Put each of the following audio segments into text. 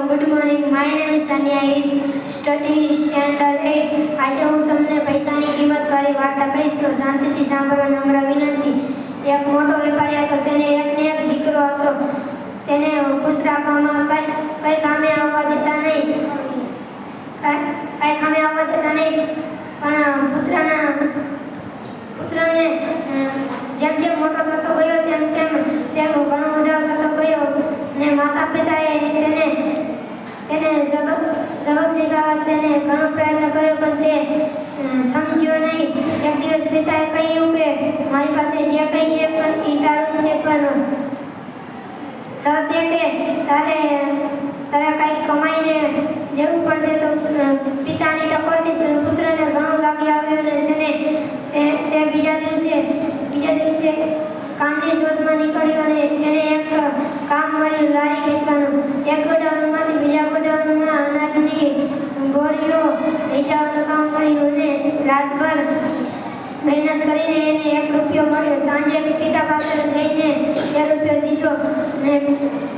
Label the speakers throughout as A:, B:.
A: Good morning. My name is Sania. I study standard 8. આજે હું તમને પૈસાની કિંમતવાળી વાર્તા કહીશ, તો શાંતિથી સાંભળો. નમ્ર વિનંતી. એક મોટો વેપારી હતો. તેને એકને એક દીકરો હતો. તેને ખુશ રાખવામાં કઈ કામે આવવા દેતા નહીં. પણ પુત્રને જેમ જેમ મોટો થતો ગયો તેમ ઘણો મોટો થતો ગયો ને માતા પિતાએ તેને સબક શીખવવા તેને ઘણો પ્રયત્ન કર્યો, પણ તે સમજ્યો નહીં. એક દિવસ પિતાએ કહ્યું કે મારી પાસે જે કંઈ છે પણ એ તારું છે, પણ શરત એ કે તારે કંઈક કમાઈને દેવું પડશે. તો પિતાની ટકોરથી પુત્રને ઘણું લાગી આવ્યું અને તે બીજા દિવસે કામની શોધમાં નીકળ્યો અને એને એક કામ મળ્યું, લારી ખેંચવાનું. એક ગોડાઉનમાંથી બીજા ગોડાઉનમાં અનાજની બોરીઓ લઈ જવાનું કામ મળ્યું અને રાતભર મહેનત કરીને એને 1 રૂપિયો મળ્યો. સાંજે પિતા પાસે જઈને 1 રૂપિયો દીધો અને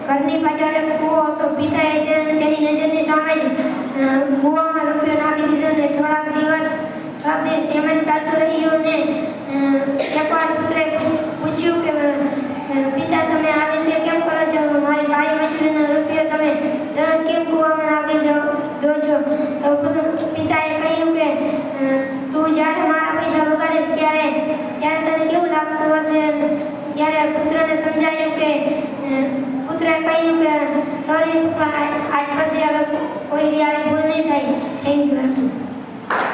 A: ઘરની પાછળ એક કૂવો હતો. પિતાએ તેની નજરની સામે જ કૂવામાં રૂપિયો નાખી દીધો અને થોડાક દિવસ એમ જ ચાલતું રહ્યું ને એકવાર પુત્રએ પૂછ્યું કે પિતા, તમે આ રીતે કેમ કરો છો? મારી કાળી મજૂરીનો રૂપિયો તમે દરરોજ કેમ કૂવામાં નાખી દો છો? તો પિતાએ કહ્યું કે તું જ્યારે મારા પૈસા બગાડીશ ત્યારે તને કેવું લાગતું હશે? ત્યારે પુત્રને સમજાયું કે પુત્રએ કહ્યું કે સોરી પપ્પા, આજ પછી હવે કોઈ દી આવી ભૂલ નહીં થાય. Thank you.